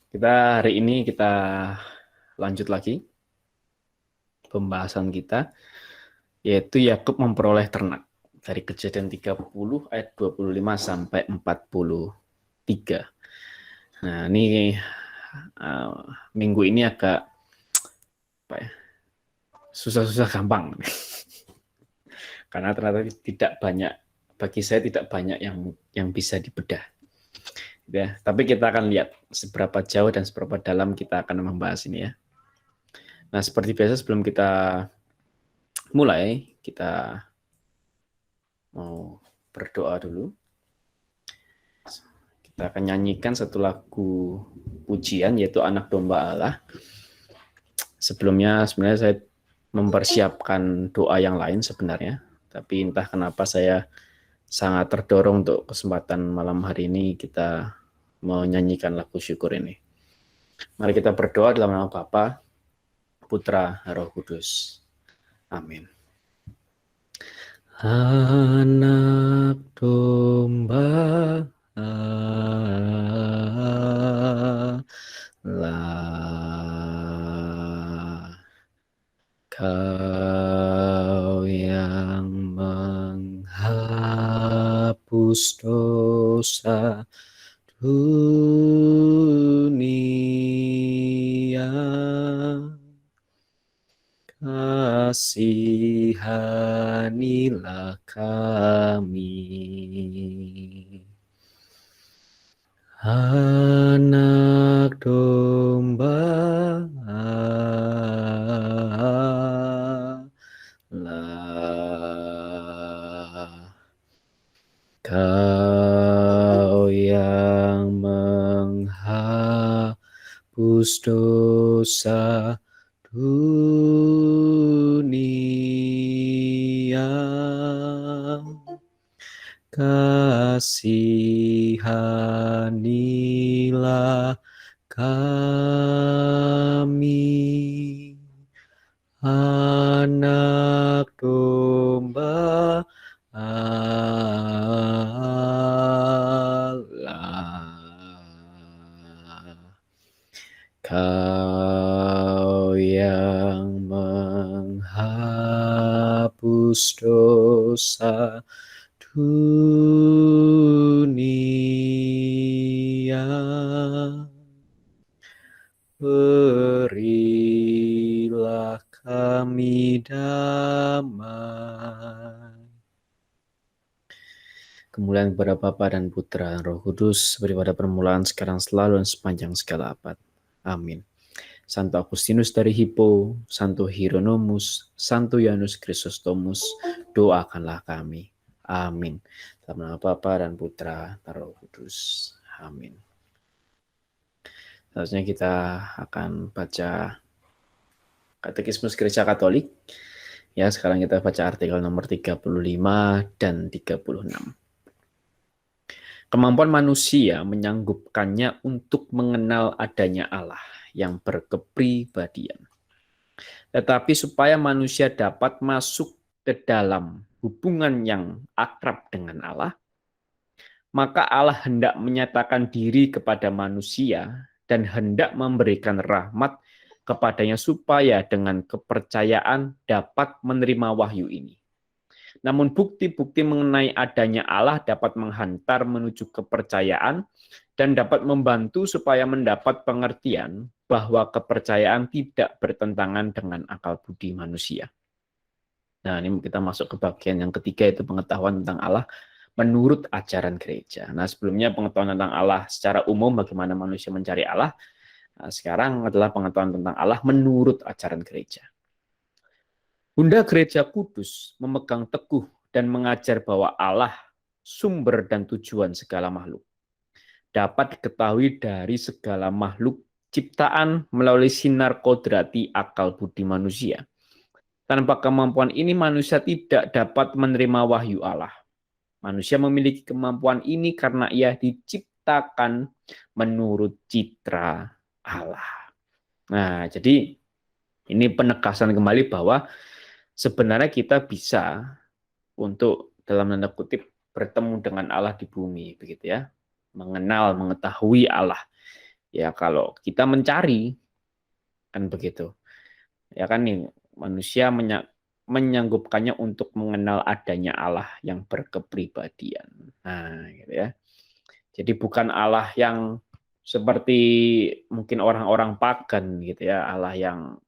Hari ini kita lanjut lagi pembahasan kita, yaitu Yakub memperoleh ternak dari Kejadian 30 ayat 25 sampai 43. Nah, ini minggu ini agak apa ya, susah-susah gampang karena ternyata tidak banyak, bagi saya tidak banyak yang bisa dibedah. Ya, tapi kita akan lihat seberapa jauh dan seberapa dalam kita akan membahas ini ya. Nah, seperti biasa sebelum kita mulai, kita mau berdoa dulu. Kita akan nyanyikan satu lagu pujian, yaitu Anak Domba Allah. Sebelumnya sebenarnya saya mempersiapkan doa yang lain sebenarnya, tapi entah kenapa saya sangat terdorong untuk kesempatan malam hari ini kita menyanyikan lagu syukur ini. Mari kita berdoa dalam nama Bapa, Putra, Roh Kudus. Amin. Anak domba Allah, Kau yang menghapus dosa dunia, kasihanilah kami. Anak domba Allah, Kau yang menghapus dosa dunia, kasihanilah kami. Anak domba Allah, Kau yang menghapus dosa dunia, berilah kami damai. Kemuliaan kepada Bapa dan Putra dan Roh Kudus, seperti pada permulaan, sekarang, selalu, dan sepanjang segala abad. Amin. Santo Agustinus dari Hippo, Santo Hieronymus, Santo Janus Chrysostomus, doakanlah kami. Amin. Dalam nama Bapa dan Putra dan Roh Kudus. Amin. Selanjutnya kita akan baca Katekismus Gereja Katolik. Ya, sekarang kita baca artikel nomor 35 dan 36. Kemampuan manusia menyanggupkannya untuk mengenal adanya Allah yang berkepribadian. Tetapi supaya manusia dapat masuk ke dalam hubungan yang akrab dengan Allah, maka Allah hendak menyatakan diri kepada manusia dan hendak memberikan rahmat kepadanya supaya dengan kepercayaan dapat menerima wahyu ini. Namun bukti-bukti mengenai adanya Allah dapat menghantar menuju kepercayaan dan dapat membantu supaya mendapat pengertian bahwa kepercayaan tidak bertentangan dengan akal budi manusia. Nah, ini kita masuk ke bagian yang ketiga, yaitu pengetahuan tentang Allah menurut ajaran gereja. Nah, sebelumnya pengetahuan tentang Allah secara umum, bagaimana manusia mencari Allah. Nah, sekarang adalah pengetahuan tentang Allah menurut ajaran gereja. Bunda Gereja Kudus memegang teguh dan mengajar bahwa Allah sumber dan tujuan segala makhluk. Dapat diketahui dari segala makhluk ciptaan melalui sinar kodrati akal budi manusia. Tanpa kemampuan ini manusia tidak dapat menerima wahyu Allah. Manusia memiliki kemampuan ini karena ia diciptakan menurut citra Allah. Nah, jadi ini penegasan kembali bahwa sebenarnya kita bisa untuk dalam tanda kutip bertemu dengan Allah di bumi, begitu ya, mengenal, mengetahui Allah. Ya kalau kita mencari, kan begitu. Ya kan nih, manusia menyanggupkannya untuk mengenal adanya Allah yang berkepribadian. Nah, gitu ya. Jadi bukan Allah yang seperti mungkin orang-orang pagan gitu ya, Allah yang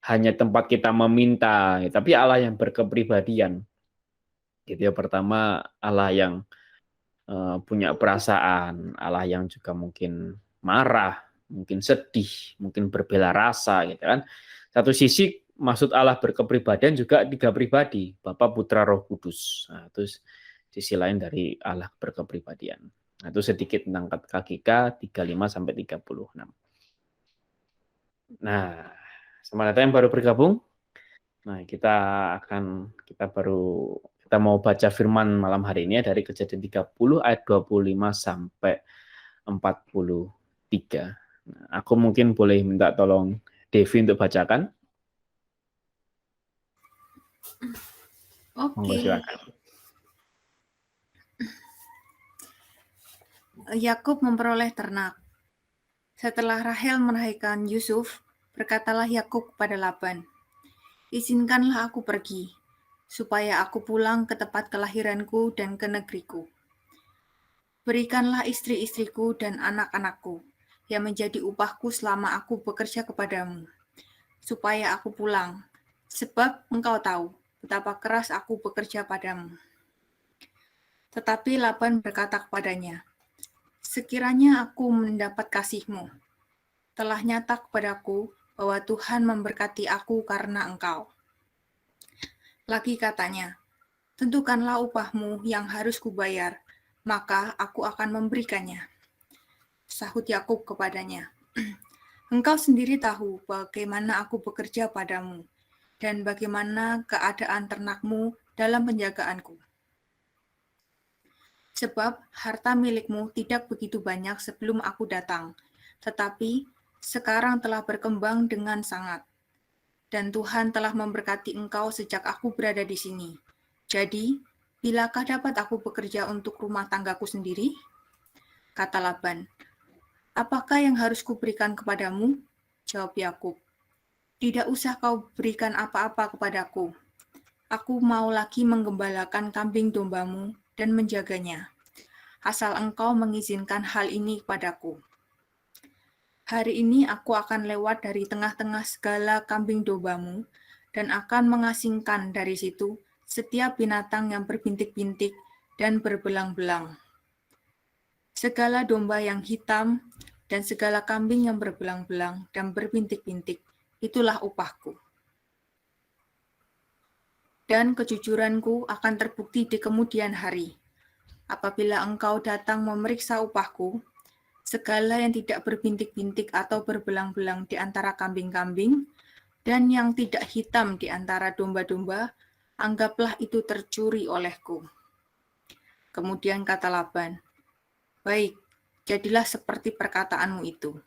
hanya tempat kita meminta, tapi Allah yang berkepribadian. Gitu ya. Pertama, Allah yang punya perasaan, Allah yang juga mungkin marah, mungkin sedih, mungkin berbela rasa gitu kan. Satu sisi maksud Allah berkepribadian juga tiga pribadi, Bapa, Putra, Roh Kudus. Nah, terus sisi lain dari Allah berkepribadian. Nah, itu sedikit tentang KGK 35 sampai 36. Nah, semangat yang baru bergabung. Nah, kita mau baca firman malam hari ini dari Kejadian 30 ayat 25 sampai 43. Nah, aku mungkin boleh minta tolong Devi untuk bacakan. Monggo Oke. silakan. Yakub memperoleh ternak. Setelah Rahel melahirkan Yusuf, berkatalah Yakub kepada Laban, "Izinkanlah aku pergi, supaya aku pulang ke tempat kelahiranku dan ke negeriku. Berikanlah istri-istriku dan anak-anakku, yang menjadi upahku selama aku bekerja kepadamu, supaya aku pulang, sebab engkau tahu betapa keras aku bekerja padamu." Tetapi Laban berkata kepadanya, "Sekiranya aku mendapat kasih-Mu, telah nyata kepadaku bahwa Tuhan memberkati aku karena engkau." Lagi katanya, "Tentukanlah upahmu yang harus kubayar, maka aku akan memberikannya." Sahut Yakub kepadanya, "Engkau sendiri tahu bagaimana aku bekerja padamu, dan bagaimana keadaan ternakmu dalam penjagaanku. Sebab harta milikmu tidak begitu banyak sebelum aku datang, tetapi sekarang telah berkembang dengan sangat. Dan Tuhan telah memberkati engkau sejak aku berada di sini. Jadi, bilakah dapat aku bekerja untuk rumah tanggaku sendiri?" Kata Laban, "Apakah yang harus kuberikan kepadamu?" Jawab Yakub, "Tidak usah kau berikan apa-apa kepadaku. Aku mau lagi menggembalakan kambing dombamu dan menjaganya, asal engkau mengizinkan hal ini kepadaku. Hari ini aku akan lewat dari tengah-tengah segala kambing dombamu dan akan mengasingkan dari situ setiap binatang yang berbintik-bintik dan berbelang-belang. Segala domba yang hitam dan segala kambing yang berbelang-belang dan berbintik-bintik, itulah upahku. Dan kejujuranku akan terbukti di kemudian hari. Apabila engkau datang memeriksa upahku, segala yang tidak berbintik-bintik atau berbelang-belang di antara kambing-kambing, dan yang tidak hitam di antara domba-domba, anggaplah itu tercuri olehku." Kemudian kata Laban, "Baik, jadilah seperti perkataanmu itu."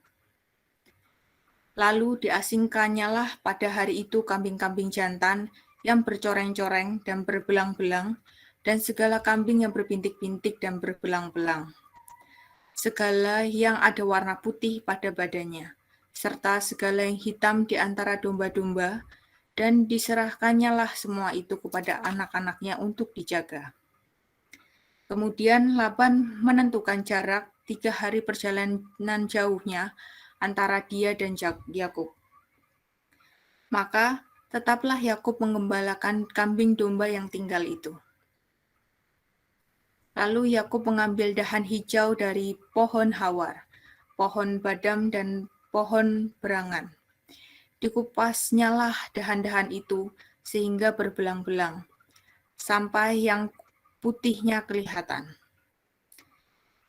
Lalu diasingkannyalah pada hari itu kambing-kambing jantan yang bercoreng-coreng dan berbelang-belang, dan segala kambing yang berbintik-bintik dan berbelang-belang, segala yang ada warna putih pada badannya, serta segala yang hitam di antara domba-domba, dan diserahkannyalah semua itu kepada anak-anaknya untuk dijaga. Kemudian Laban menentukan jarak 3 hari perjalanan jauhnya antara dia dan Yakub. Maka tetaplah Yakub menggembalakan kambing domba yang tinggal itu. Lalu Yakub mengambil dahan hijau dari pohon hawar, pohon badam, dan pohon berangan. Dikupasnyalah dahan-dahan itu sehingga berbelang-belang, sampai yang putihnya kelihatan.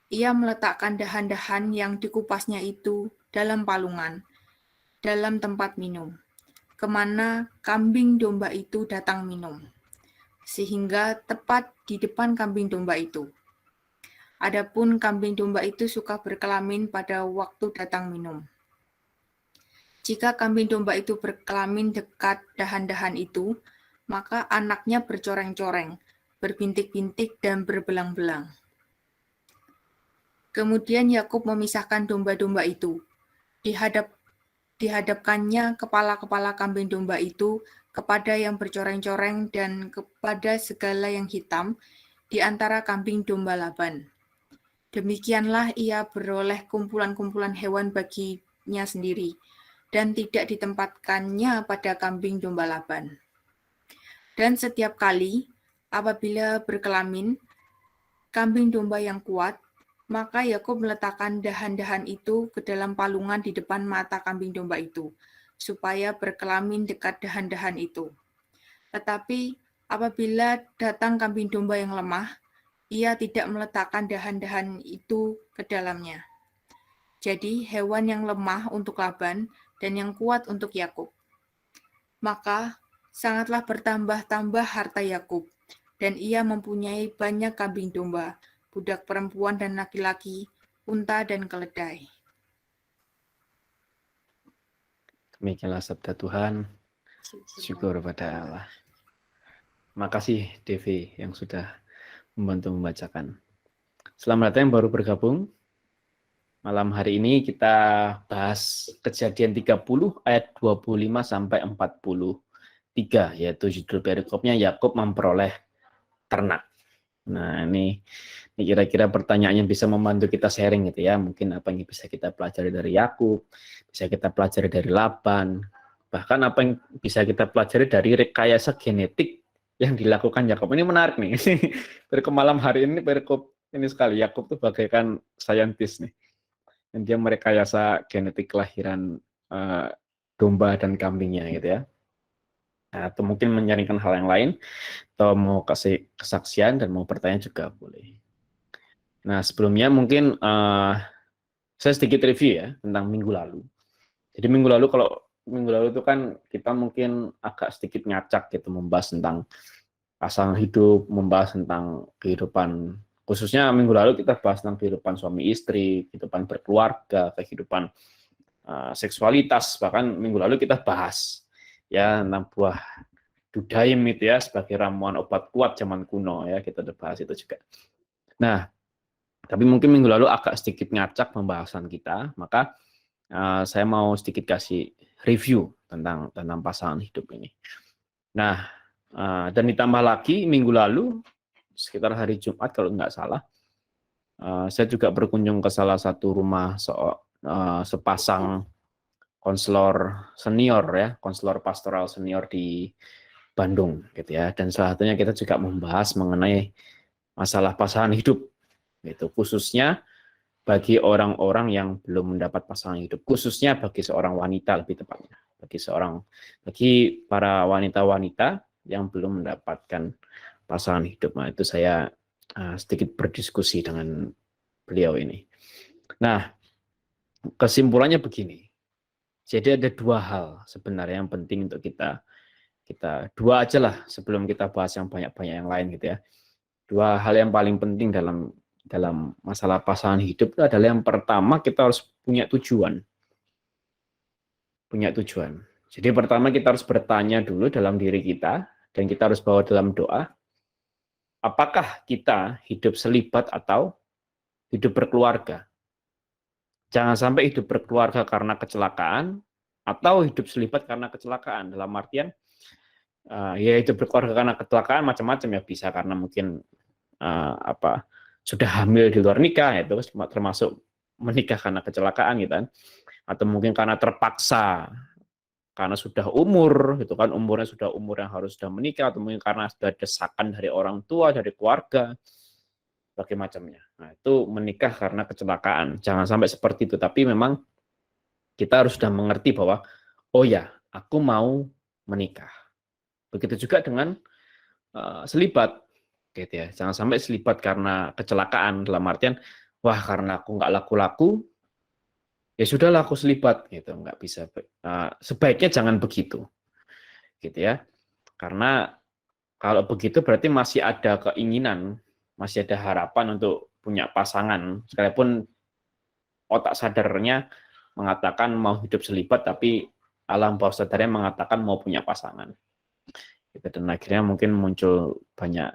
Ia meletakkan dahan-dahan yang dikupasnya itu dalam palungan, dalam tempat minum, kemana kambing domba itu datang minum, sehingga tepat di depan kambing domba itu. Adapun kambing domba itu suka berkelamin pada waktu datang minum. Jika kambing domba itu berkelamin dekat dahan-dahan itu, maka anaknya bercoreng-coreng, berbintik-bintik, dan berbelang-belang. Kemudian Yakub memisahkan domba-domba itu. Dihadapkannya kepala-kepala kambing domba itu kepada yang bercoreng-coreng dan kepada segala yang hitam di antara kambing domba Laban. Demikianlah ia beroleh kumpulan-kumpulan hewan baginya sendiri, dan tidak ditempatkannya pada kambing domba Laban. Dan setiap kali apabila berkelamin kambing domba yang kuat, maka Yakub meletakkan dahan-dahan itu ke dalam palungan di depan mata kambing domba itu, supaya berkelamin dekat dahan-dahan itu. Tetapi apabila datang kambing domba yang lemah, ia tidak meletakkan dahan-dahan itu ke dalamnya. Jadi hewan yang lemah untuk Laban dan yang kuat untuk Yakub. Maka sangatlah bertambah-tambah harta Yakub, dan ia mempunyai banyak kambing domba, budak perempuan dan laki-laki, unta dan keledai. Demikianlah sabda Tuhan. Syukur pada Allah. Makasih Devi yang sudah membantu membacakan. Selamat datang yang baru bergabung. Malam hari ini kita bahas Kejadian 30 ayat 25 sampai 43, yaitu judul perikopnya Yakub memperoleh ternak. Nah, ini kira-kira pertanyaan yang bisa membantu kita sharing gitu ya. Mungkin apa yang bisa kita pelajari dari Yakub, bisa kita pelajari dari Laban, bahkan apa yang bisa kita pelajari dari rekayasa genetik yang dilakukan Yakub. Ini menarik nih. Perikop malam hari ini, perikop ini sekali. Yakub tuh bagaikan saintis nih. Dan dia merekayasa genetik kelahiran domba dan kambingnya gitu ya. Nah, atau mungkin menyaringkan hal yang lain, atau mau kasih kesaksian dan mau bertanya juga boleh. Nah, sebelumnya mungkin saya sedikit review ya tentang minggu lalu. Jadi minggu lalu itu kan kita mungkin agak sedikit ngacak gitu, membahas tentang pasangan hidup, membahas tentang kehidupan, khususnya minggu lalu kita bahas tentang kehidupan suami istri, kehidupan berkeluarga, kehidupan seksualitas, bahkan minggu lalu kita bahas ya tentang buah dudaim itu ya sebagai ramuan obat kuat zaman kuno ya, kita udah bahas itu juga. Nah, tapi mungkin minggu lalu agak sedikit ngacak pembahasan kita, maka saya mau sedikit kasih review tentang pasangan hidup ini. Nah, dan ditambah lagi minggu lalu sekitar hari Jumat kalau nggak salah, saya juga berkunjung ke salah satu rumah sepasang konselor senior ya, konselor pastoral senior di Bandung gitu ya. Dan salah satunya kita juga membahas mengenai masalah pasangan hidup, gitu, khususnya bagi orang-orang yang belum mendapat pasangan hidup, khususnya bagi seorang wanita lebih tepatnya, bagi para wanita-wanita yang belum mendapatkan pasangan hidup. Nah, itu saya sedikit berdiskusi dengan beliau ini. Nah, kesimpulannya begini. Jadi ada dua hal sebenarnya yang penting untuk kita dua aja lah sebelum kita bahas yang banyak-banyak yang lain gitu ya. Dua hal yang paling penting dalam masalah pasangan hidup itu adalah yang pertama, kita harus punya tujuan. Punya tujuan. Jadi pertama kita harus bertanya dulu dalam diri kita, dan kita harus bawa dalam doa, apakah kita hidup selibat atau hidup berkeluarga? Jangan sampai hidup berkeluarga karena kecelakaan, atau hidup selibat karena kecelakaan. Dalam artian, ya hidup berkeluarga karena kecelakaan macam-macam ya, bisa karena mungkin sudah hamil di luar nikah, itu termasuk menikah karena kecelakaan gitu kan, atau mungkin karena terpaksa karena sudah umur gitu kan, umurnya sudah umur yang harus sudah menikah, atau mungkin karena sudah desakan dari orang tua, dari keluarga, bagaimana macamnya. Nah, itu menikah karena kecelakaan. Jangan sampai seperti itu, tapi memang kita harus sudah mengerti bahwa oh ya, aku mau menikah. Begitu juga dengan selibat gitu ya. Jangan sampai selibat karena kecelakaan, dalam artian wah karena aku nggak laku-laku ya sudahlah aku selibat gitu, nggak bisa. Sebaiknya jangan begitu gitu ya, karena kalau begitu berarti masih ada keinginan, masih ada harapan untuk punya pasangan, sekalipun otak sadarnya mengatakan mau hidup selibat, tapi alam bawah sadarnya mengatakan mau punya pasangan gitu. Dan akhirnya mungkin muncul banyak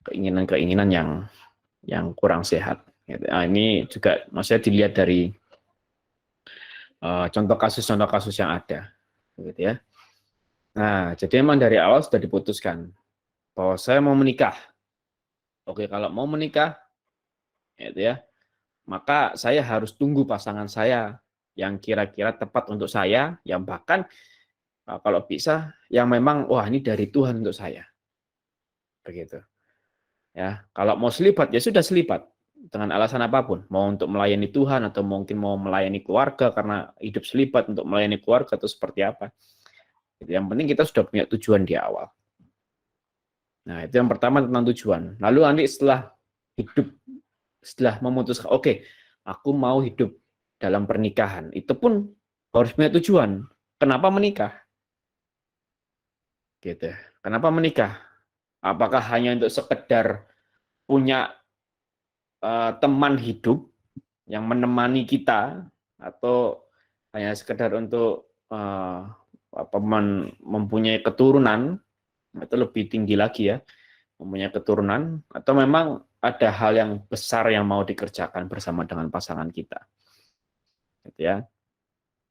keinginan-keinginan yang kurang sehat Gitu. Nah, ini juga maksudnya dilihat dari contoh kasus yang ada, gitu ya. Nah, jadi emang dari awal sudah diputuskan bahwa saya mau menikah. Oke, kalau mau menikah, gitu ya, maka saya harus tunggu pasangan saya yang kira-kira tepat untuk saya, yang bahkan kalau bisa, yang memang wah ini dari Tuhan untuk saya, begitu. Ya, kalau mau selibat ya sudah selibat dengan alasan apapun, mau untuk melayani Tuhan atau mungkin mau melayani keluarga karena hidup selibat untuk melayani keluarga atau seperti apa. Yang penting kita sudah punya tujuan di awal. Nah, itu yang pertama tentang tujuan. Lalu nanti setelah memutuskan, oke, aku mau hidup dalam pernikahan, itu pun harus punya tujuan. Kenapa menikah? Gitu. Kenapa menikah? Apakah hanya untuk sekedar punya teman hidup yang menemani kita, atau hanya sekedar untuk mempunyai keturunan, itu lebih tinggi lagi ya, mempunyai keturunan, atau memang ada hal yang besar yang mau dikerjakan bersama dengan pasangan kita, gitu ya.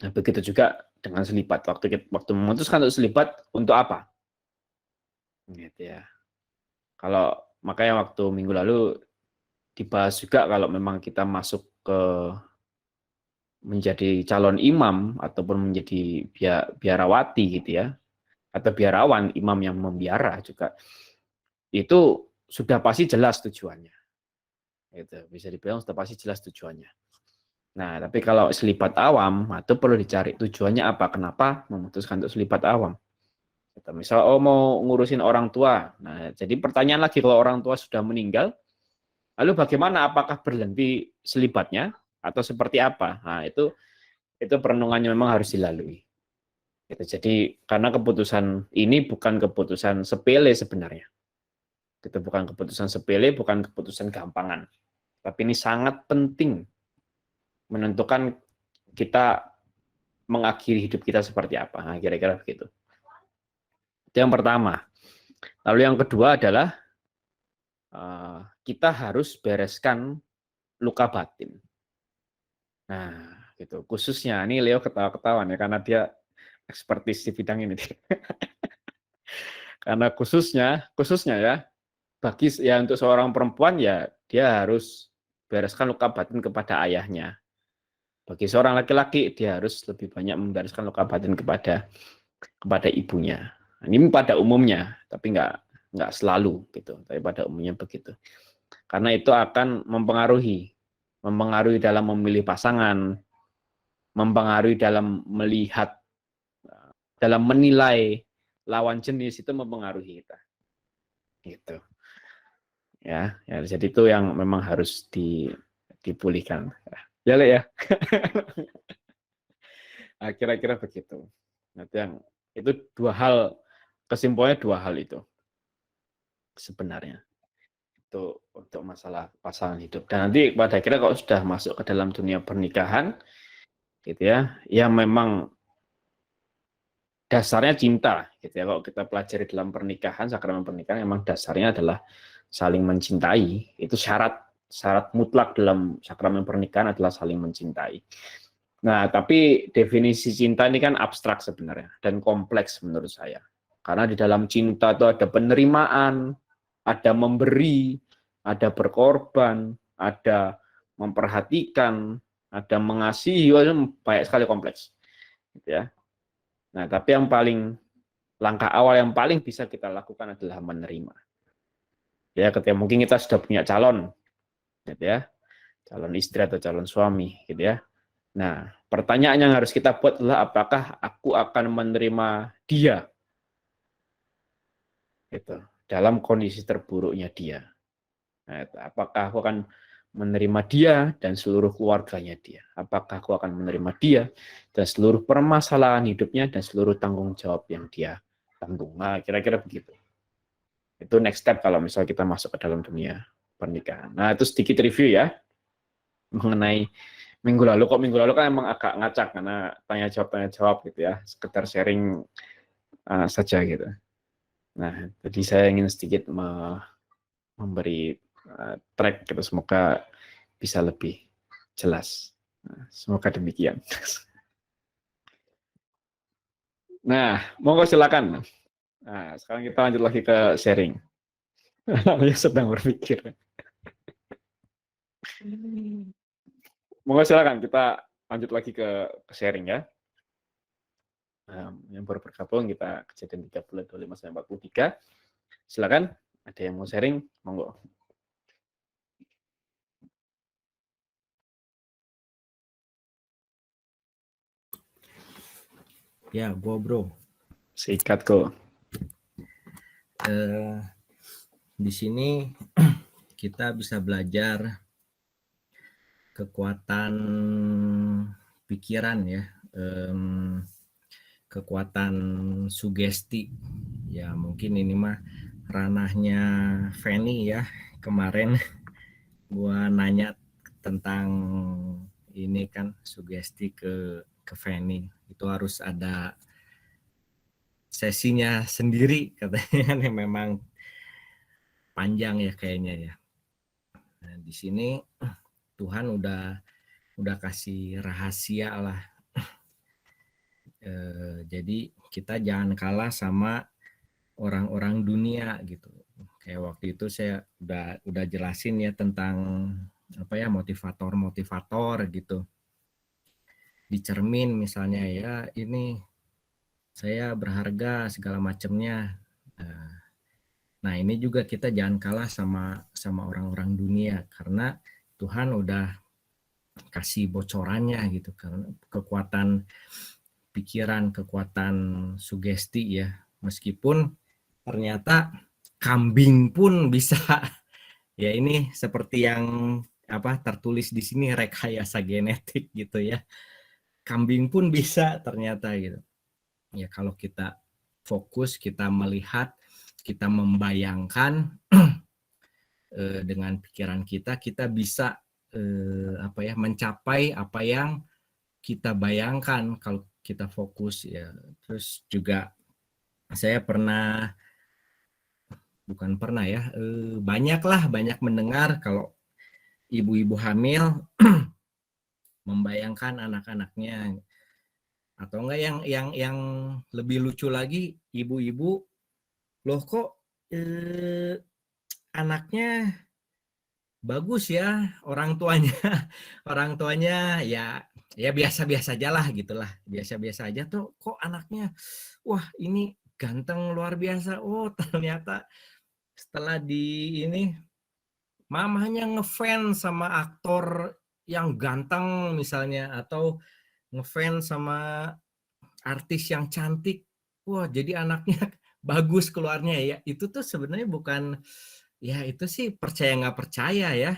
Nah, begitu juga dengan selibat. Waktu memutuskan untuk selibat, untuk apa? Gitu ya. Kalau makanya waktu minggu lalu dibahas juga kalau memang kita masuk ke menjadi calon imam ataupun menjadi biarawati gitu ya, atau biarawan, imam yang membiara juga, itu sudah pasti jelas tujuannya. Itu bisa dibilang sudah pasti jelas tujuannya. Nah, tapi kalau selibat awam, itu perlu dicari tujuannya apa, kenapa memutuskan untuk selibat awam. Gitu. Misal, mau ngurusin orang tua. Nah, jadi pertanyaan lagi, kalau orang tua sudah meninggal, lalu bagaimana? Apakah berhenti selibatnya atau seperti apa? Nah, itu perenungannya memang harus dilalui. Gitu. Jadi karena keputusan ini bukan keputusan sepele sebenarnya. Itu bukan keputusan sepele, bukan keputusan gampangan. Tapi ini sangat penting menentukan kita mengakhiri hidup kita seperti apa. Nah, kira-kira begitu. Itu yang pertama. Lalu yang kedua adalah kita harus bereskan luka batin. Nah, gitu. Khususnya, ini Leo ketawa-ketawa ya, karena dia ekspertis di bidang ini. Karena khususnya ya, bagi ya untuk seorang perempuan ya dia harus bereskan luka batin kepada ayahnya. Bagi seorang laki-laki dia harus lebih banyak membereskan luka batin kepada ibunya. Ini pada umumnya, tapi nggak selalu gitu. Tapi pada umumnya begitu. Karena itu akan mempengaruhi dalam memilih pasangan, mempengaruhi dalam melihat, dalam menilai lawan jenis, itu mempengaruhi kita. Gitu. Ya, jadi itu yang memang harus dipulihkan. Ya, Le ya. Nah, kira-kira begitu. Nah, itu dua hal, kesimpulannya dua hal itu sebenarnya. Itu untuk masalah pasangan hidup. Dan nanti pada akhirnya kalau sudah masuk ke dalam dunia pernikahan, gitu ya, yang memang dasarnya cinta, gitu ya. Kalau kita pelajari dalam pernikahan, sakramen pernikahan, memang dasarnya adalah saling mencintai. Itu syarat mutlak dalam sakramen pernikahan adalah saling mencintai. Nah, tapi definisi cinta ini kan abstrak sebenarnya dan kompleks menurut saya. Karena di dalam cinta itu ada penerimaan, ada memberi, ada berkorban, ada memperhatikan, ada mengasihi, banyak sekali kompleks. Gitu ya. Nah, tapi langkah awal yang paling bisa kita lakukan adalah menerima. Ya, ketika mungkin kita sudah punya calon, gitu ya, calon istri atau calon suami, gitu ya. Nah, pertanyaan yang harus kita buat adalah apakah aku akan menerima dia, gitu, dalam kondisi terburuknya dia. Nah, apakah aku akan menerima dia dan seluruh keluarganya dia? Apakah aku akan menerima dia dan seluruh permasalahan hidupnya dan seluruh tanggung jawab yang dia tanggung? Nah, kira-kira begitu. Itu next step kalau misalnya kita masuk ke dalam dunia pernikahan. Nah, itu sedikit review ya mengenai minggu lalu. Kok minggu lalu kan emang agak ngacak karena tanya jawab gitu ya, sekedar sharing saja gitu. Nah, jadi saya ingin sedikit memberi track gitu. Semoga bisa lebih jelas. Nah, semoga demikian. Nah, monggo silakan. Nah, sekarang kita lanjut lagi ke sharing. Anaknya sedang berpikir. Monggo silakan, kita lanjut lagi ke sharing ya. Yang baru bergabung kita kejadian 30-25-43. Silakan, ada yang mau sharing, monggo. Ya, gua bro. Sikat kok. Di sini kita bisa belajar kekuatan pikiran ya, kekuatan sugesti. Ya mungkin ini mah ranahnya Fanny ya. Kemarin gua nanya tentang ini kan sugesti ke Fanny. Itu harus ada sesinya sendiri katanya nih, memang panjang ya kayaknya ya. Nah, di sini Tuhan udah kasih rahasia lah. Jadi kita jangan kalah sama orang-orang dunia gitu. Kayak waktu itu saya udah jelasin ya tentang apa ya, motivator gitu. Di cermin misalnya ya, ini saya berharga segala macamnya. Nah, ini juga kita jangan kalah sama orang-orang dunia, karena Tuhan udah kasih bocorannya gitu, karena kekuatan pikiran, kekuatan sugesti ya. Meskipun ternyata kambing pun bisa ya, ini seperti yang apa tertulis di sini, rekayasa genetik gitu ya. Kambing pun bisa ternyata gitu. Ya kalau kita fokus, kita melihat, kita membayangkan dengan pikiran kita bisa apa ya, mencapai apa yang kita bayangkan kalau kita fokus ya. Terus juga saya banyak mendengar kalau ibu-ibu hamil membayangkan anak-anaknya, atau enggak yang lebih lucu lagi, ibu-ibu loh kok anaknya bagus ya, orang tuanya ya biasa-biasa aja lah gitulah, biasa-biasa aja tuh, kok anaknya wah ini ganteng luar biasa. Oh ternyata setelah di ini mamahnya ngefans sama aktor yang ganteng misalnya, atau ngefans sama artis yang cantik, wah jadi anaknya bagus keluarnya ya. Itu tuh sebenarnya bukan ya, itu sih percaya nggak percaya ya,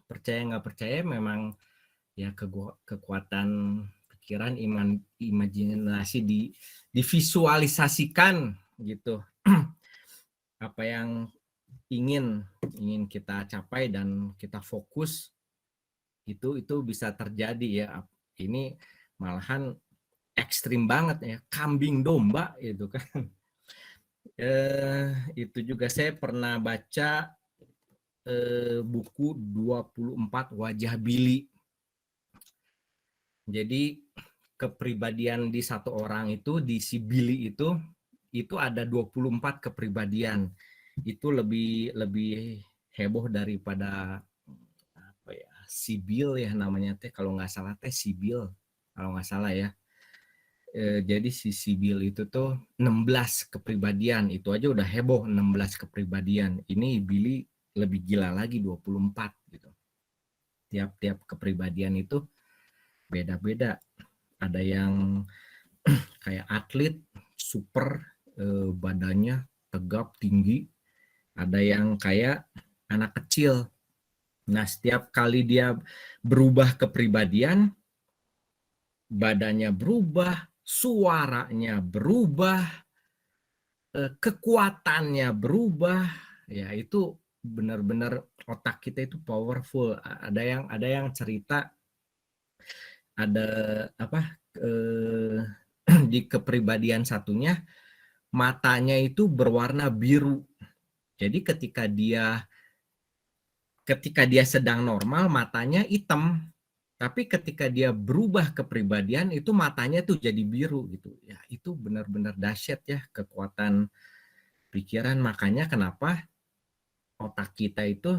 percaya nggak percaya memang ya, kekuatan pikiran, imajinasi divisualisasikan gitu. Apa yang ingin kita capai dan kita fokus, itu bisa terjadi ya. Ini malahan ekstrim banget ya, kambing domba itu kan. Itu juga saya pernah baca buku 24 Wajah Billy. Jadi kepribadian di satu orang itu, di si Billy itu ada 24 kepribadian. Itu lebih heboh daripada apa ya, Sibyl ya namanya teh, kalau nggak salah teh Sibyl kalau nggak salah ya. Jadi si Sibyl itu tuh 16 kepribadian, itu aja udah heboh 16 kepribadian. Ini Billy lebih gila lagi 24 gitu. Tiap kepribadian itu beda-beda. Ada yang kayak atlet super, badannya tegap tinggi. Ada yang kayak anak kecil. Nah, setiap kali dia berubah kepribadian, badannya berubah, suaranya berubah, kekuatannya berubah. Ya, itu benar-benar otak kita itu powerful. Ada yang cerita, ada apa, di kepribadian satunya matanya itu berwarna biru. Jadi ketika dia ketika dia sedang normal matanya hitam, tapi ketika dia berubah kepribadian itu matanya tuh jadi biru gitu. Ya itu benar-benar dahsyat ya kekuatan pikiran. Makanya kenapa otak kita itu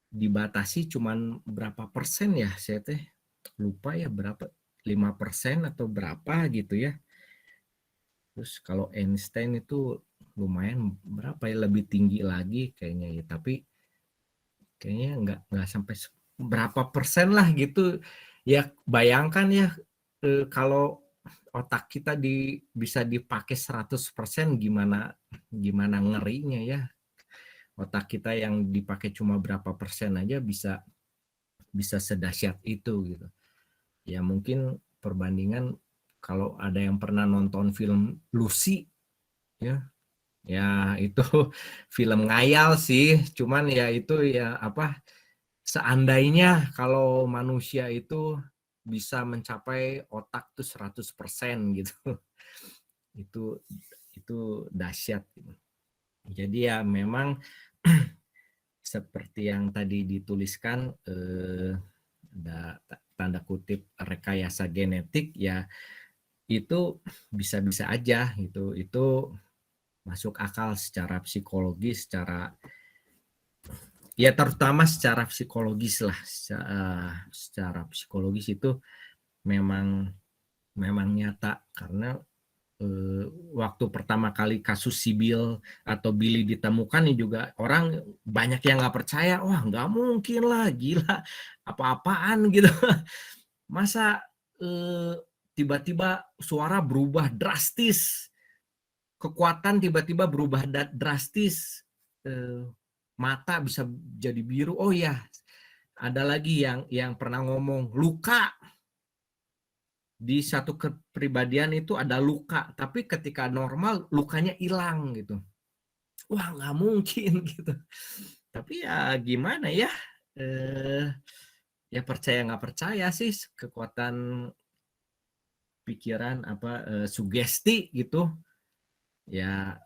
dibatasi cuman berapa persen ya, saya teh lupa ya berapa, 5% atau berapa gitu ya. Terus kalau Einstein itu lumayan berapa ya, lebih tinggi lagi kayaknya ya, tapi kayaknya nggak sampai berapa persen lah gitu ya. Bayangkan ya kalau otak kita bisa dipakai 100%, gimana ngerinya ya. Otak kita yang dipakai cuma berapa persen aja bisa sedahsyat itu gitu ya. Mungkin perbandingan, kalau ada yang pernah nonton film Lucy ya itu film ngayal sih, cuman ya itu ya apa, seandainya kalau manusia itu bisa mencapai otak tuh 100% gitu. itu dahsyat gitu. Jadi ya memang seperti yang tadi dituliskan, ada tanda kutip rekayasa genetik ya, itu bisa-bisa aja gitu. Itu masuk akal secara psikologis, ya terutama secara psikologis lah. Secara psikologis itu memang nyata, karena waktu pertama kali kasus Sibyl atau Billy ditemukan nih juga orang banyak yang nggak percaya. Wah, nggak mungkin lah, gila, apa-apaan gitu. Masa tiba-tiba suara berubah drastis, kekuatan tiba-tiba berubah drastis, mata bisa jadi biru. Oh ya, ada lagi yang pernah ngomong luka. Di satu kepribadian itu ada luka, tapi ketika normal lukanya hilang gitu. Wah, nggak mungkin gitu. Tapi ya gimana ya, ya percaya nggak percaya sih, kekuatan pikiran sugesti gitu ya,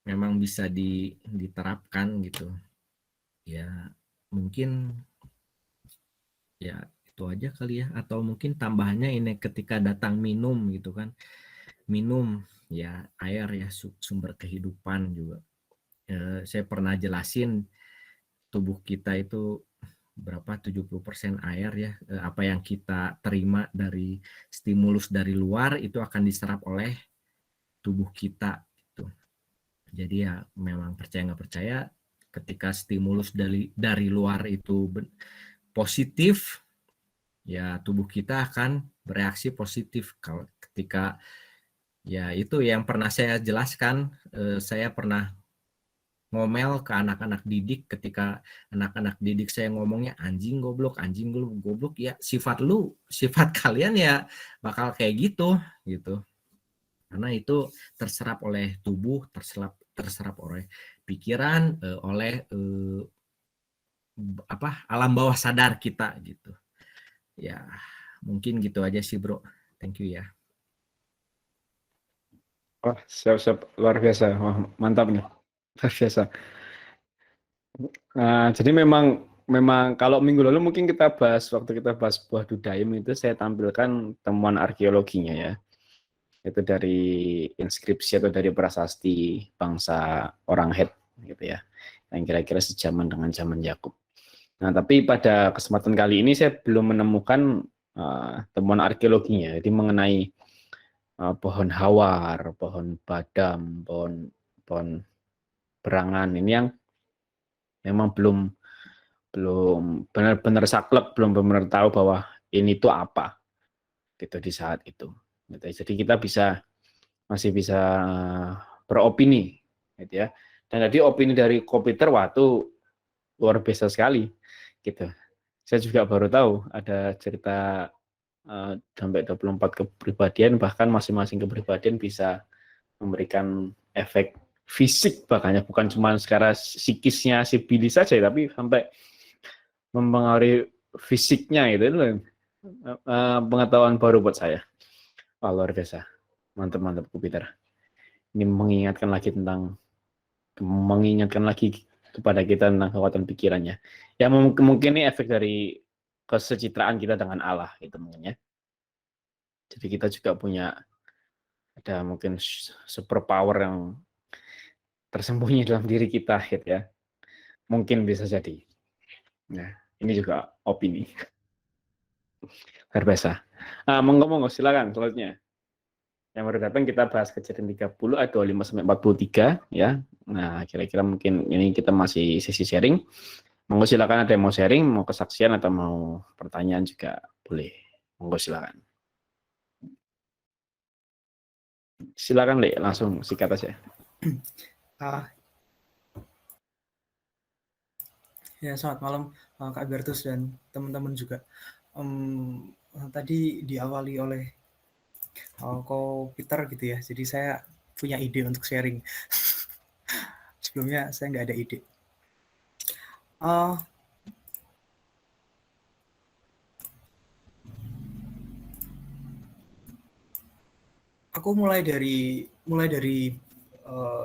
memang bisa diterapkan gitu ya. Mungkin ya itu aja kali ya, atau mungkin tambahannya ini, ketika datang minum gitu kan, minum ya air ya, sumber kehidupan juga. Saya pernah jelasin tubuh kita itu berapa, 70% air ya. Apa yang kita terima dari stimulus dari luar itu akan diserap oleh tubuh kita gitu. Jadi ya memang percaya nggak percaya, ketika stimulus dari luar itu positif ya, tubuh kita akan bereaksi positif. Kalau ketika ya itu yang pernah saya jelaskan, saya pernah ngomel ke anak-anak didik, ketika anak-anak didik saya ngomongnya anjing goblok ya, sifat kalian ya bakal kayak gitu, karena itu terserap oleh tubuh, terserap oleh pikiran, oleh alam bawah sadar kita gitu ya. Mungkin gitu aja sih bro, thank you ya. Wah, siap-siap, luar biasa. Wah, mantap nih, luar biasa. Jadi memang kalau minggu lalu mungkin waktu kita bahas buah dudaim itu, saya tampilkan temuan arkeologinya ya, itu dari inskripsi atau dari prasasti bangsa orang Het gitu ya, yang kira-kira sejaman dengan zaman Yakub. Nah, tapi pada kesempatan kali ini saya belum menemukan temuan arkeologinya, jadi mengenai pohon hawar, pohon badam, pohon berangan, ini yang memang belum benar-benar saklek, belum benar tahu bahwa ini tuh apa gitu di saat itu gitu. Jadi kita masih bisa beropini gitu ya. Dan tadi opini dari komputer, waktu luar biasa sekali gitu. Saya juga baru tahu ada cerita sampai 24 kepribadian, bahkan masing-masing kepribadian bisa memberikan efek fisik, bahkan bukan cuma secara psikisnya si Billy saja, tapi sampai mempengaruhi fisiknya. Itu pengetahuan baru buat saya. Wah, luar biasa, mantap Komputer. Ini mengingatkan lagi kepada kita tentang kekuatan pikirannya. Ya mungkin ini efek dari kesecitraan kita dengan Allah gitu mungkin ya. Jadi kita juga punya ada mungkin super power yang tersembunyi dalam diri kita gitu ya. Mungkin bisa jadi. Nah, ini juga opini. Luar biasa. Monggo silakan selanjutnya. Yang baru datang kita bahas kejadian 30 ayat 25 sampai 43 ya. Nah, kira-kira mungkin ini kita masih sesi sharing. Monggo silakan ada yang mau sharing, mau kesaksian atau mau pertanyaan juga boleh. Monggo silakan. Silakan Le, langsung sikat aja. Ya, selamat malam Kak Bertus dan teman-teman juga. Tadi diawali oleh Ko Peter gitu ya, jadi saya punya ide untuk sharing. Sebelumnya saya nggak ada ide. Aku mulai dari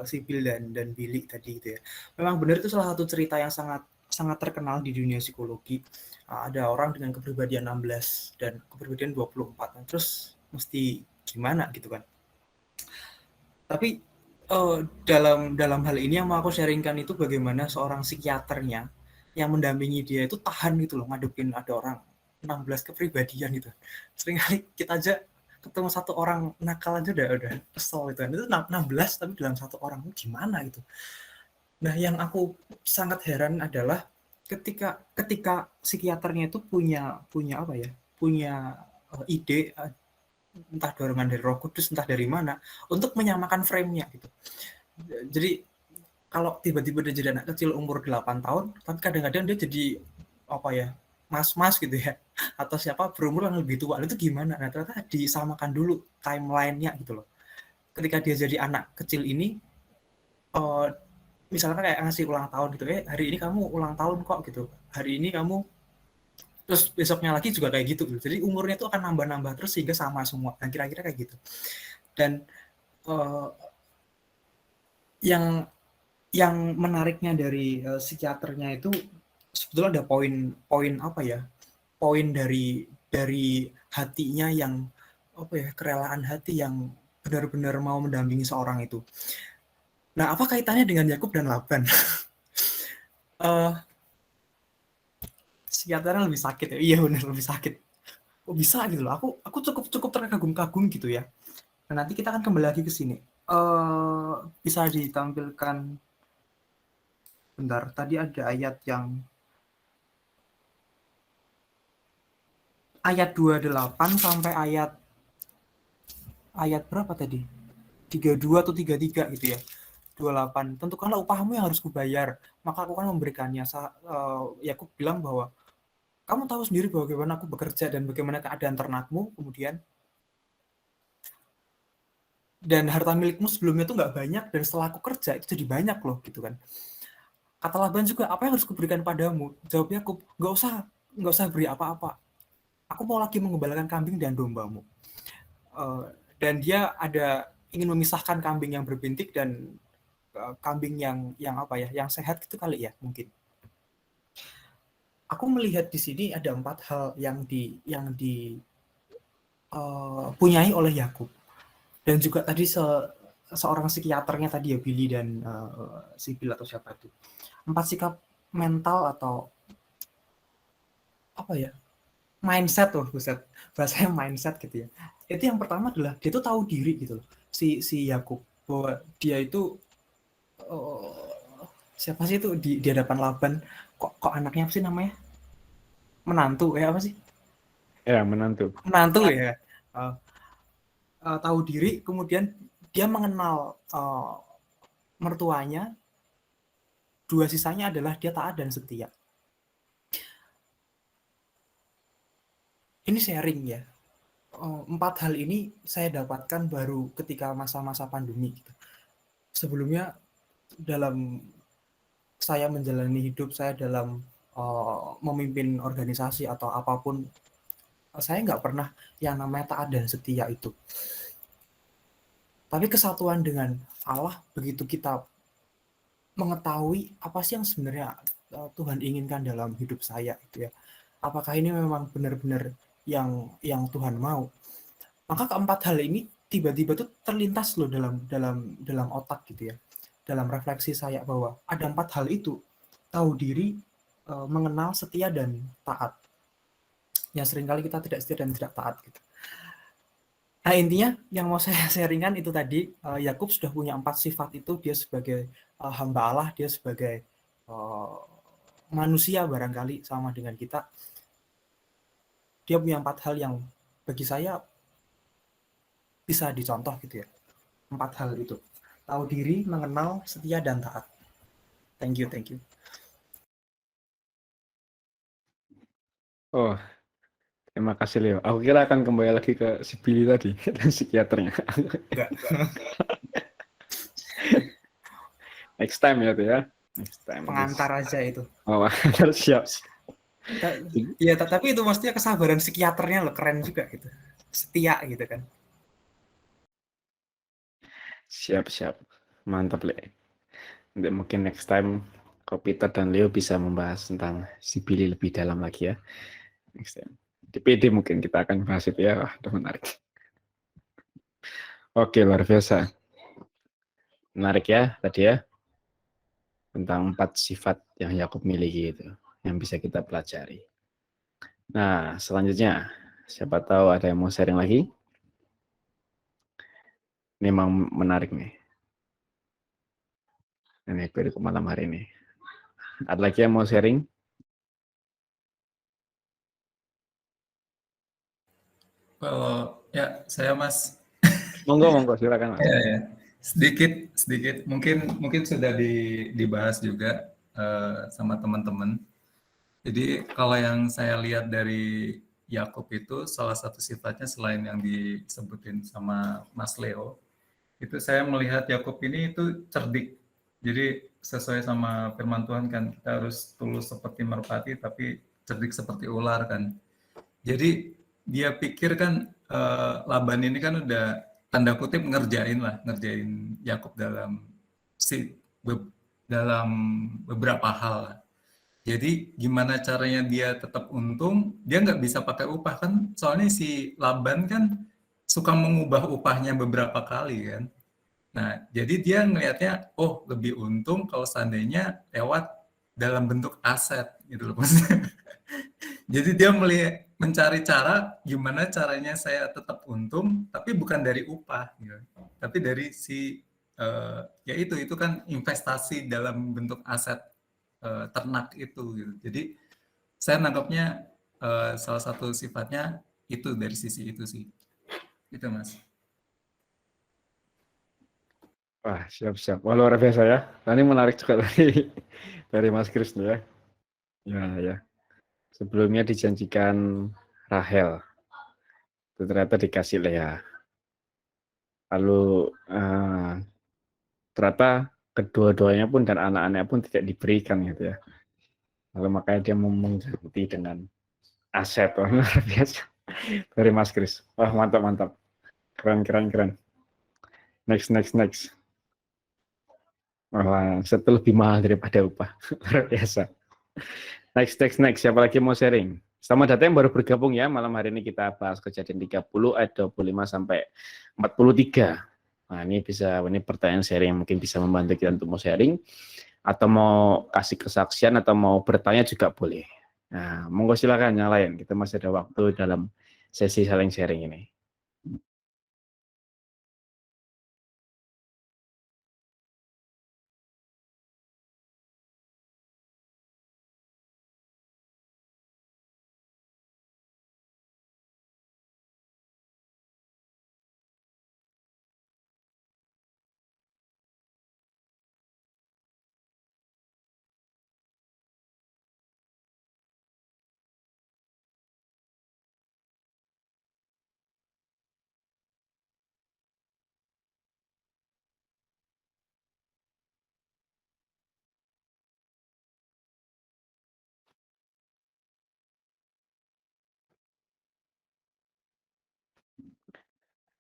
Sibyl dan Billy tadi gitu ya. Memang benar itu salah satu cerita yang sangat terkenal di dunia psikologi. Ada orang dengan kepribadian 16 dan kepribadian 24. Terus mesti gimana gitu kan. Tapi dalam hal ini yang mau aku sharingkan itu bagaimana seorang psikiaternya yang mendampingi dia itu tahan gitu loh ngadepin ada orang 16 kepribadian gitu. Seringkali kita aja ketemu satu orang nakal aja udah kesel gitu kan. Itu 16 tapi dalam satu orang gimana gitu. Nah, yang aku sangat heran adalah ketika psikiaternya itu punya apa ya? Punya ide entah dorongan dari Roh Kudus, entah dari mana, untuk menyamakan frame-nya gitu. Jadi kalau tiba-tiba dia jadi anak kecil umur 8 tahun, tapi kadang-kadang dia jadi apa ya, mas-mas gitu ya, atau siapa berumur yang lebih tua, itu gimana? Nah, ternyata disamakan dulu timeline-nya gitu loh. Ketika dia jadi anak kecil ini, misalnya kayak ngasih ulang tahun gitu, hari ini kamu ulang tahun kok gitu, hari ini kamu, terus besoknya lagi juga kayak gitu. Jadi umurnya itu akan nambah-nambah terus sehingga sama semua. Dan kira-kira kayak gitu. Dan yang menariknya dari psikiaternya itu sebetulnya ada poin apa ya? Poin dari hatinya yang apa ya? Kerelaan hati yang benar-benar mau mendampingi seorang itu. Nah, apa kaitannya dengan Yakub dan Laban? Psikiaternya lebih sakit ya. Iya benar, lebih sakit. Kok bisa gitu loh. Aku cukup terkagum-kagum gitu ya. Nah, nanti kita akan kembali lagi ke sini. Bisa ditampilkan bentar. Tadi ada ayat 28 sampai ayat berapa tadi? 32 atau 33 gitu ya. 28. Tentukanlah upahmu yang harus kubayar, maka aku akan memberikannya. Yakub bilang bahwa kamu tahu sendiri bagaimana aku bekerja dan bagaimana keadaan ternakmu, kemudian dan harta milikmu sebelumnya itu nggak banyak dan setelah aku kerja itu jadi banyak loh gitu kan. Kata Laban juga, apa yang harus kuberikan padamu? Jawab Yakub, nggak usah beri apa-apa. Aku mau lagi mengembalakan kambing dan dombamu. Dan dia ingin memisahkan kambing yang berbintik dan kambing yang apa ya, yang sehat gitu kali ya mungkin. Aku melihat di sini ada 4 hal yang dipunyai oleh Yakub. Dan juga tadi seorang psikiaternya tadi ya, Billy dan Sibyl atau siapa itu. 4 sikap mental atau apa ya, mindset loh, bahasanya mindset gitu ya. Itu yang pertama adalah dia tuh tahu diri gitu loh, si Yakub, bahwa dia itu siapa sih itu di hadapan Laban, kok anaknya apa sih namanya, menantu ya apa sih? Ya, menantu Ya. Tahu diri, kemudian dia mengenal mertuanya. 2 sisanya adalah dia taat dan setia. Ini sharing ya. 4 hal ini saya dapatkan baru ketika masa-masa pandemi. Sebelumnya dalam saya menjalani hidup saya dalam memimpin organisasi atau apapun, saya nggak pernah yang namanya taat dan setia itu. Tapi kesatuan dengan Allah, begitu kita mengetahui apa sih yang sebenarnya Tuhan inginkan dalam hidup saya gitu ya. Apakah ini memang benar-benar yang Tuhan mau? Maka keempat hal ini tiba-tiba tuh terlintas loh dalam otak gitu ya. Dalam refleksi saya bahwa ada 4 hal itu. Tahu diri, mengenal, setia dan taat. Ya seringkali kita tidak setia dan tidak taat gitu. Nah intinya yang mau saya sharingkan itu tadi, Yakub sudah punya 4 sifat itu, dia sebagai hamba Allah, dia sebagai manusia barangkali sama dengan kita. Dia punya 4 hal yang bagi saya bisa dicontoh gitu ya. 4 hal itu. Tahu diri, mengenal, setia, dan taat. Thank you, thank you. Oh, terima kasih Leo. Aku kira akan kembali lagi ke si Billy tadi dan psikiaternya. Enggak. Next time ya tuh ya. Next time. Pengantar aja itu. Oh, siap. Ya, tapi itu maksudnya kesabaran psikiaternya loh, keren juga gitu. Setia gitu kan. Siap. Mantap, Le. Nanti mungkin next time Ko Peter dan Leo bisa membahas tentang si Billy lebih dalam lagi ya. Next time. Di PD mungkin kita akan bahas itu ya. Wah, itu menarik. Oke, luar biasa. Menarik ya tadi ya. Tentang 4 sifat yang Yakub miliki itu. Yang bisa kita pelajari. Nah, selanjutnya. Siapa tahu ada yang mau sharing lagi? Ini memang menarik nih. Ini ke malam hari ini. Ada lagi yang mau sharing? Kalau ya saya Mas, Monggo silakan Mas. ya, sedikit mungkin sudah dibahas juga sama teman-teman. Jadi kalau yang saya lihat dari Yakub itu salah satu sifatnya selain yang disebutin sama Mas Leo, itu saya melihat Yakub ini itu cerdik. Jadi sesuai sama firman Tuhan kan kita harus tulus seperti merpati tapi cerdik seperti ular kan. Jadi dia pikir kan Laban ini kan udah tanda kutip ngerjain Yakub dalam si dalam beberapa hal. Jadi gimana caranya dia tetap untung? Dia nggak bisa pakai upah kan? Soalnya si Laban kan suka mengubah upahnya beberapa kali kan. Nah, jadi dia ngelihatnya, oh lebih untung kalau seandainya lewat dalam bentuk aset gitu loh. Jadi dia mencari cara gimana caranya saya tetap untung, tapi bukan dari upah, gitu. Tapi dari si ya itu kan investasi dalam bentuk aset ternak itu. Gitu. Jadi saya nangkapnya salah satu sifatnya itu dari sisi itu sih, itu Mas. Wah, siap. Wah, luar biasa ya. Nah, ini menarik juga dari Mas Kris ya. Ya. Sebelumnya dijanjikan Rahel. Itu ternyata dikasih Lea. Lalu ternyata kedua-duanya pun dan anak-anaknya pun tidak diberikan gitu ya. Lalu makanya dia mengganti dengan aset. Wah, luar biasa. Dari Mas Kris. Wah, mantap. Keren. Next. Wah, aset itu lebih mahal daripada upah. Luar biasa. Next. Siapa lagi mau sharing? Selamat datang yang baru bergabung ya. Malam hari ini kita bahas Kejadian 30 ayat 25 sampai 43. Nah, ini pertanyaan sharing yang mungkin bisa membantu kita untuk mau sharing atau mau kasih kesaksian atau mau bertanya juga boleh. Nah, monggo silakan nyalain. Kita masih ada waktu dalam sesi saling sharing ini.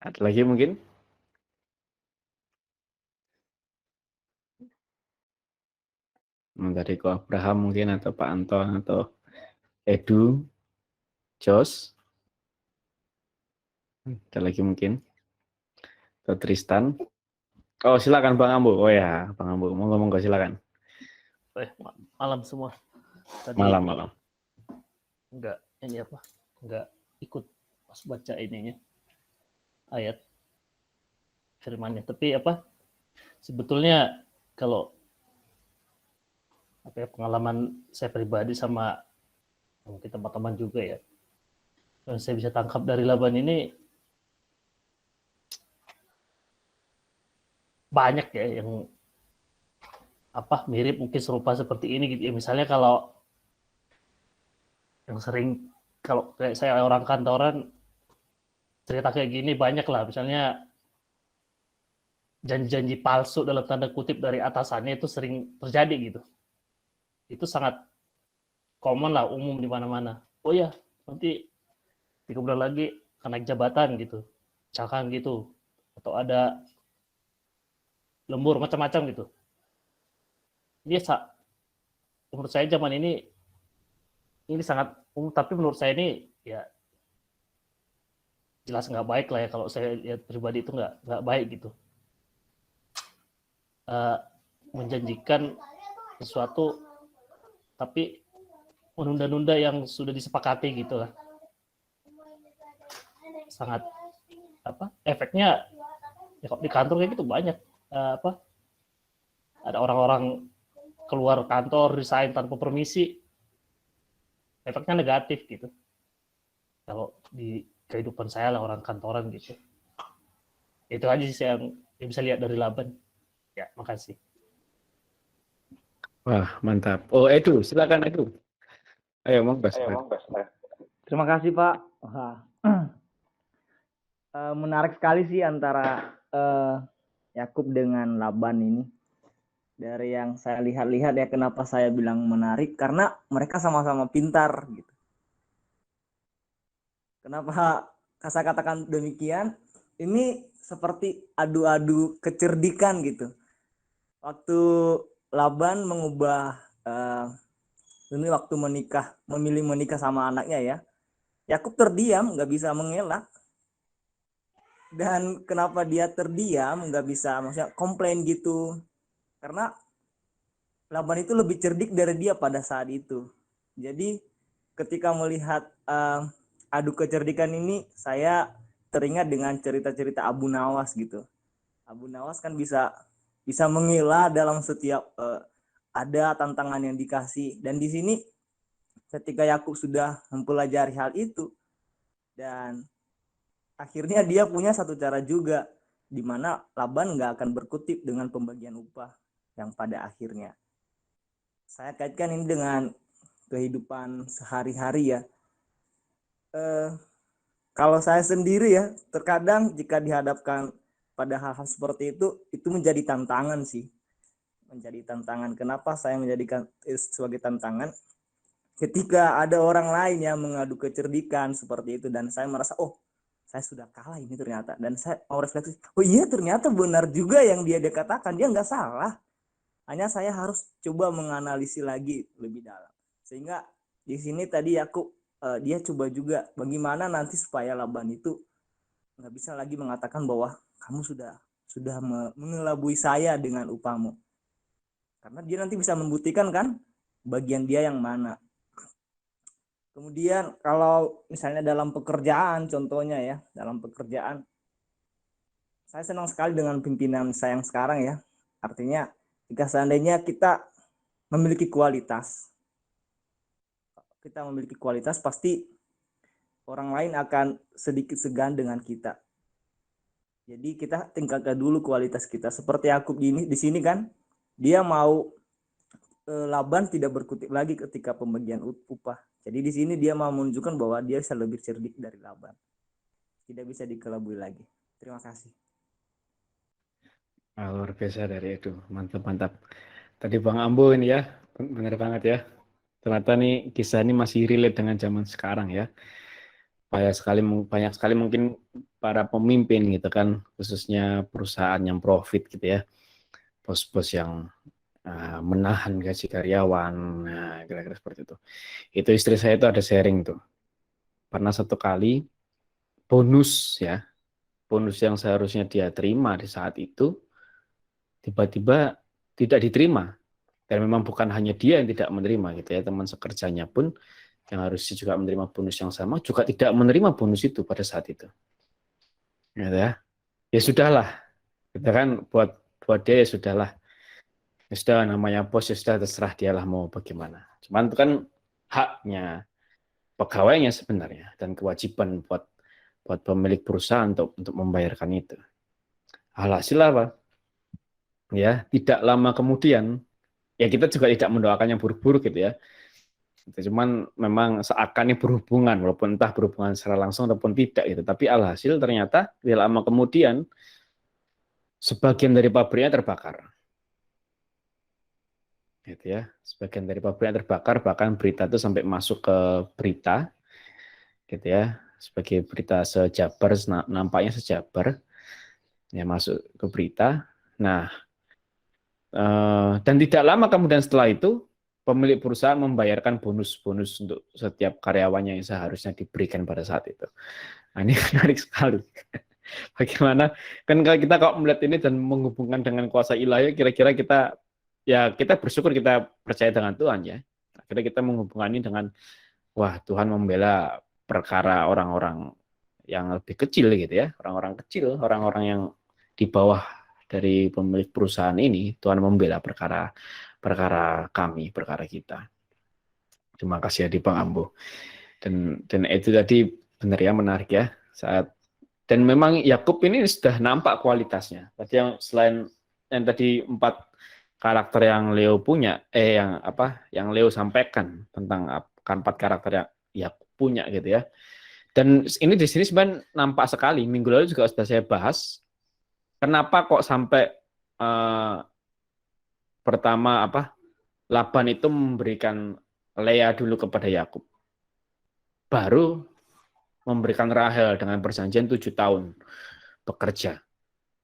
Ada lagi mungkin? Dari Ko Abraham mungkin, atau Pak Anton, atau Edu, Jos, ada lagi mungkin, atau Tristan. Oh, silakan Bang Ambo. Oh ya, Bang Ambo, monggo silakan. Malam semua. Tadi Malam. enggak ikut pas baca ininya ayat firmannya. Tapi sebetulnya kalau pengalaman saya pribadi sama mungkin teman-teman juga ya, yang saya bisa tangkap dari Laban ini banyak ya yang mirip, mungkin serupa seperti ini gitu ya. Misalnya kalau yang sering, kalau kayak saya orang kantoran cerita kayak gini banyak lah, misalnya janji-janji palsu dalam tanda kutip dari atasannya itu sering terjadi gitu. Itu sangat common lah, umum di mana-mana. Oh ya, nanti 3 bulan lagi akan naik jabatan gitu, misalkan gitu, atau ada lembur macam-macam gitu. Dia menurut saya zaman ini sangat umum, tapi menurut saya ini ya jelas nggak baik lah ya, kalau saya lihat pribadi itu nggak baik gitu. Menjanjikan sesuatu tapi menunda-nunda yang sudah disepakati gitu lah. Sangat efeknya ya, di kantor kayak gitu banyak ada orang-orang keluar kantor resign tanpa permisi, efeknya negatif gitu. Kalau di kehidupan saya lah orang kantoran gitu. Itu aja sih yang bisa lihat dari Laban. Ya, makasih. Wah, mantap. Oh, Edu, silakan Edu. Ayo, monggo. Terima kasih Pak. Wah. Menarik sekali sih antara Yakub dengan Laban ini. Dari yang saya lihat-lihat ya, kenapa saya bilang menarik, karena mereka sama-sama pintar gitu. Kenapa saya katakan demikian? Ini seperti adu-adu kecerdikan gitu. Waktu Laban mengubah ini waktu memilih menikah sama anaknya ya, Yakub terdiam, nggak bisa mengelak. Dan kenapa dia terdiam, nggak bisa maksudnya komplain gitu, karena Laban itu lebih cerdik dari dia pada saat itu. Jadi ketika melihat adu kecerdikan ini, saya teringat dengan cerita-cerita Abu Nawas gitu. Abu Nawas kan bisa mengelak dalam setiap ada tantangan yang dikasih. Dan di sini ketika Yakub sudah mempelajari hal itu, dan akhirnya dia punya satu cara juga, di mana Laban nggak akan berkutip dengan pembagian upah yang pada akhirnya. Saya kaitkan ini dengan kehidupan sehari-hari ya. Kalau saya sendiri ya, terkadang jika dihadapkan pada hal-hal seperti itu menjadi tantangan sih. Menjadi tantangan. Kenapa saya menjadikan sebagai tantangan? Ketika ada orang lain yang mengadu kecerdikan seperti itu, dan saya merasa, oh, saya sudah kalah ini ternyata. Dan saya mau refleksi, oh iya ternyata benar juga yang dia katakan, dia nggak salah. Hanya saya harus coba menganalisis lagi lebih dalam. Sehingga di sini tadi Yakub dia coba juga bagaimana nanti supaya Laban itu nggak bisa lagi mengatakan bahwa kamu sudah mengelabui saya dengan upahmu. Karena dia nanti bisa membuktikan kan bagian dia yang mana. Kemudian kalau misalnya dalam pekerjaan, contohnya ya, dalam pekerjaan, saya senang sekali dengan pimpinan saya yang sekarang ya. Artinya jika seandainya kita memiliki kualitas, pasti orang lain akan sedikit segan dengan kita. Jadi kita tingkatkan dulu kualitas kita. Seperti Yakub di sini kan, dia mau Laban tidak berkutip lagi ketika pembagian upah. Jadi di sini dia mau menunjukkan bahwa dia bisa lebih cerdik dari Laban. Tidak bisa dikelabui lagi. Terima kasih. Luar biasa dari itu, mantap. Tadi Bang Ambo ini ya, benar banget ya. Ternyata nih kisah ini masih relate dengan zaman sekarang ya. Banyak sekali mungkin para pemimpin gitu kan, khususnya perusahaan yang profit gitu ya, bos-bos yang menahan gaji karyawan, nah kira-kira seperti itu. Itu istri saya itu ada sharing tuh. Pernah satu kali bonus ya, bonus yang seharusnya dia terima di saat itu tiba-tiba tidak diterima. Dan memang bukan hanya dia yang tidak menerima gitu ya, teman sekerjanya pun yang harusnya juga menerima bonus yang sama juga tidak menerima bonus itu pada saat itu. Gitu ya. Ya sudahlah. Kita kan buat dia ya sudahlah. Ya sudah, namanya bos, ya sudah, terserah dialah mau bagaimana. Cuman itu kan haknya pegawainya sebenarnya dan kewajiban buat pemilik perusahaan untuk membayarkan itu. Alhasil apa? Ya, tidak lama kemudian ya kita juga tidak mendoakan yang buruk-buruk gitu ya. Cuman memang seakan ini berhubungan, walaupun entah berhubungan secara langsung ataupun tidak gitu. Tapi alhasil ternyata tidak lama kemudian sebagian dari pabriknya terbakar. Gitu ya, sebagian dari pabriknya terbakar, bahkan berita itu sampai masuk ke berita, gitu ya, sebagai berita sejabar, nampaknya sejabar, ya masuk ke berita. Nah, dan tidak lama kemudian setelah itu, pemilik perusahaan membayarkan bonus-bonus untuk setiap karyawannya yang seharusnya diberikan pada saat itu. Nah, ini menarik sekali. Bagaimana, kan kita kalau melihat ini dan menghubungkan dengan kuasa ilahi, kira-kira kita bersyukur, kita percaya dengan Tuhan ya. Akhirnya kita menghubungkan ini dengan, wah Tuhan membela perkara orang-orang yang lebih kecil gitu ya, orang-orang kecil, orang-orang yang di bawah dari pemilik perusahaan ini, Tuhan membela perkara kami, perkara kita. Terima kasih ya di Bang Ambo. Dan itu tadi benar ya, menarik ya. Dan memang Yakub ini sudah nampak kualitasnya. Tadi yang selain yang tadi 4 karakter yang Leo punya, yang Leo sampaikan tentang 4 karakter yang Yakub punya gitu ya. Dan ini di sini sebenarnya nampak sekali. Minggu lalu juga sudah saya bahas. Kenapa kok sampai pertama Laban itu memberikan Lea dulu kepada Yakub, baru memberikan Rahel dengan perjanjian 7 tahun bekerja,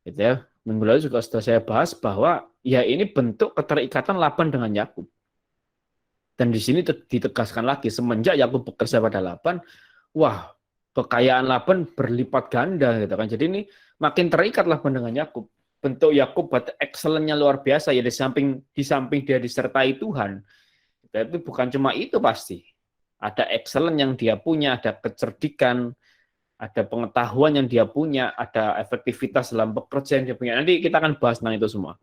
gitu ya. Minggu lalu juga sudah saya bahas bahwa ya ini bentuk keterikatan Laban dengan Yakub. Dan di sini ditegaskan lagi, semenjak Yakub bekerja pada Laban, wah, kekayaan Laban berlipat ganda gitu kan. Jadi ini makin terikat Laban dengan Yakub. Bentuk Yakub excellent-nya luar biasa ya, di samping dia disertai Tuhan. Itu bukan cuma itu pasti. Ada excellent yang dia punya, ada kecerdikan, ada pengetahuan yang dia punya, ada efektivitas dalam bekerja yang dia punya. Nanti kita akan bahas tentang itu semua.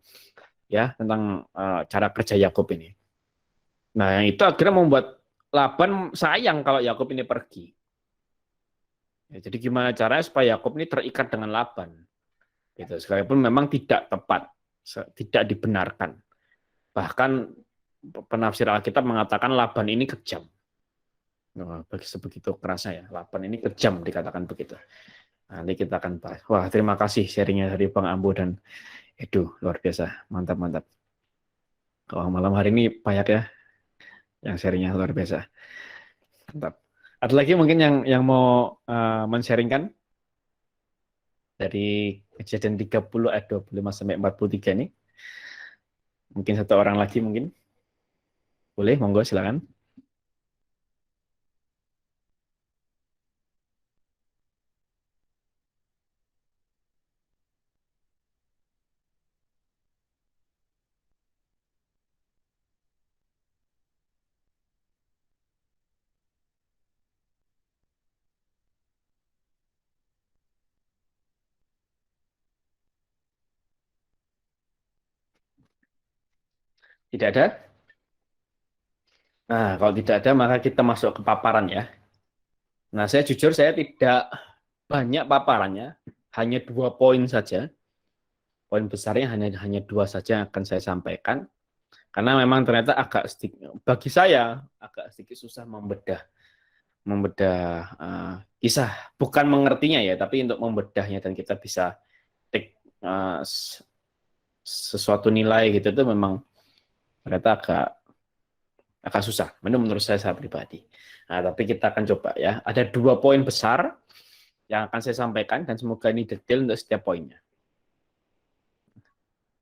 Ya, tentang cara kerja Yakub ini. Nah, yang itu akhirnya membuat Laban sayang kalau Yakub ini pergi. Ya, jadi gimana caranya supaya Yakub ini terikat dengan Laban? Gitu. Sekalipun memang tidak tepat, tidak dibenarkan. Bahkan penafsir Alkitab mengatakan Laban ini kejam. Nah, sebegitu kerasnya ya, Laban ini kejam dikatakan begitu. Nanti kita akan bahas. Wah, terima kasih sharingnya dari Bang Ambo dan Edu, luar biasa, mantap. Kalau malam hari ini banyak ya, yang sharingnya luar biasa, mantap. Ada lagi mungkin yang mau men-sharingkan dari Kejadian 30 ayat 25 sampai 43 ini? Mungkin satu orang lagi mungkin. Boleh, monggo silakan. Tidak ada? Nah, kalau tidak ada, maka kita masuk ke paparan ya. Nah, saya jujur, saya tidak banyak paparannya, hanya 2 poin saja. Poin besarnya hanya 2 saja yang akan saya sampaikan. Karena memang ternyata bagi saya agak sedikit susah membedah kisah. Bukan mengertinya ya, tapi untuk membedahnya dan kita bisa take sesuatu nilai gitu, itu memang ternyata agak susah, menurut saya pribadi. Nah, tapi kita akan coba ya. Ada 2 poin besar yang akan saya sampaikan dan semoga ini detail untuk setiap poinnya.